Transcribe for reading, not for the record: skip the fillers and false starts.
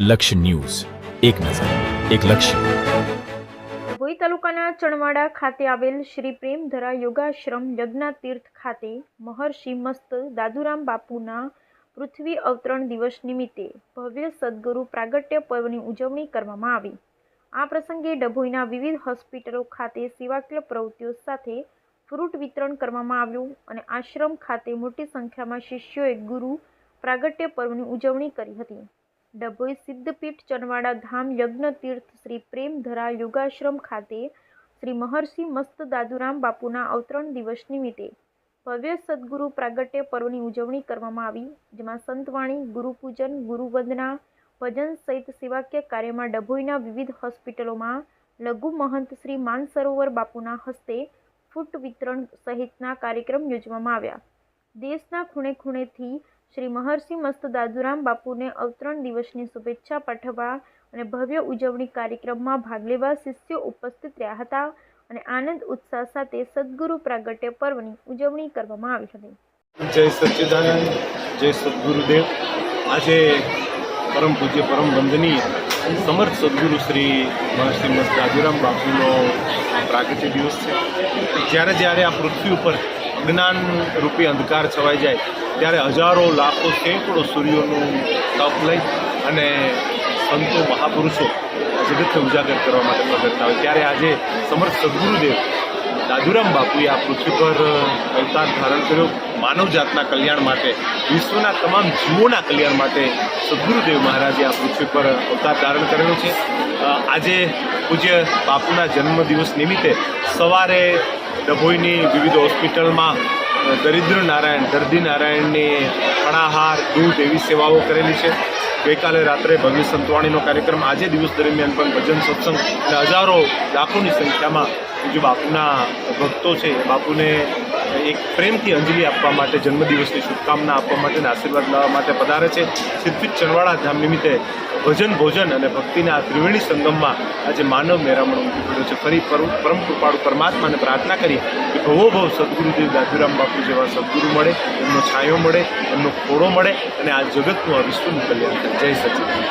લક્ષ્ય ન્યૂઝ, એક નજર, એક લક્ષ્ય. ડભોઈ તાલુકાના ચણવાડા ખાતે આવેલ શ્રી પ્રેમધરા યોગાશ્રમ યજ્ઞતીર્થ ખાતે મહર્ષિ મસ્ત દાદુરામ બાપુના પૃથ્વી અવતરણ દિવસ નિમિત્તે ભવ્ય સદગુરુ પ્રાગટ્ય પર્વની ઉજવણી કરવામાં આવી. આ પ્રસંગે ડભોઈના વિવિધ હોસ્પિટલો ખાતે સેવાકીય પ્રવૃત્તિઓ સાથે ફ્રૂટ વિતરણ કરવામાં આવ્યું અને આશ્રમ ખાતે મોટી સંખ્યામાં શિષ્યોએ ગુરુ પ્રાગટ્ય પર્વની ઉજવણી કરી હતી. ડભોઈ સિદ્ધપીઠ ચણવાડા ધામ યજ્ઞતીર્થ શ્રી પ્રેમધરા યોગાશ્રમ ખાતે શ્રી મહર્ષિ મસ્ત દાદુરામ બાપુના અવતરણ દિવસ નિમિત્તે ભવ્ય સદગુરુ પ્રાગટ્ય પર્વની ઉજવણી કરવામાં આવી, જેમાં સંતવાણી, ગુરુપૂજન, ગુરુવંદના, ભજન સહિત સેવાકીય કાર્યમાં ડભોઈના વિવિધ હોસ્પિટલોમાં લઘુ મહંત શ્રી માનસરોવર બાપુના હસ્તે ફૂટ વિતરણ સહિતના કાર્યક્રમ યોજવામાં આવ્યા. દેશના ખૂણે ખૂણેથી શ્રી મહર્ષિ મસ્ત દાદુરામ બાપુને અવતરણ દિવસની શુભેચ્છા પાઠવવા અને ભવ્ય ઉજવણી કાર્યક્રમમાં ભાગ લેવા શિષ્યો ઉપસ્થિત રહ્યા હતા અને આનંદ ઉત્સાહ સાથે સદગુરુ પ્રાગટ્ય પર્વની ઉજવણી કરવામાં આવી હતી. જય સચ્ચિદાનંદ, જય સદગુરુદેવ. આજે પરમ પૂજ્ય પરમ વંદનીય સમર્થ સદગુરુ શ્રી મહર્ષિ મસ્ત દાદુરામ બાપુનો પ્રાગટ્ય દિવસ છે. જ્યારે જ્યારે આ પૃથ્વી ઉપર અજ્ઞાન રૂપી અંધકાર છવાઈ જાય ત્યારે હજારો લાખો સેંકડો સૂર્યોનું તપ લઈ અને સંતો મહાપુરુષો જગતને ઉજાગર કરવા માટે પ્રગટતા હોય ત્યારે આજે સમર્થ સદગુરુદેવ દાદુરામ બાપુએ આ પૃથ્વી પર અવતાર ધારણ કર્યો. માનવજાતના કલ્યાણ માટે, વિશ્વના તમામ જીવોના કલ્યાણ માટે સદગુરુદેવ મહારાજે આ પૃથ્વી પર અવતાર ધારણ કરેલો છે. આજે પૂજ્ય બાપુના જન્મદિવસ નિમિત્તે સવારે ડભોઈની વિવિધ હોસ્પિટલમાં દરિદ્ર નારાયણ, દર્દી નારાયણની ફણાહાર, દૂધ એવી સેવાઓ કરેલી છે. ગઈકાલે રાત્રે ભવ્ય સંતવાણીનો કાર્યક્રમ, આજે દિવસ દરમિયાન પણ ભજન સત્સંગ અને હજારો લાખોની સંખ્યામાં જે બાપુના ભક્તો છે બાપુને એક પ્રેમથી અંજલિ આપવા માટે, જન્મદિવસની શુભકામના આપવા માટે અને આશીર્વાદ લાવવા માટે પધારે છે. સિદ્ધપીઠ ચણવાડા ધામ નિમિત્તે ભજન, ભોજન અને ભક્તિના આ ત્રિવેણી સંગમમાં આજે માનવ મેરામણ ઉમટી પડ્યો છે. ફરી પરમ કૃપાળુ પરમાત્માને પ્રાર્થના કરી કે ભવો ભવ સદગુરુદેવ દાદુરામ બાપુ જેવા સદગુરુ મળે, એમનો છાંયો મળે, એમનો ખોળો મળે અને આ જગતનું, આ વિશ્વનું કલ્યાણ થાય. જય સચ્ચિદાનંદ.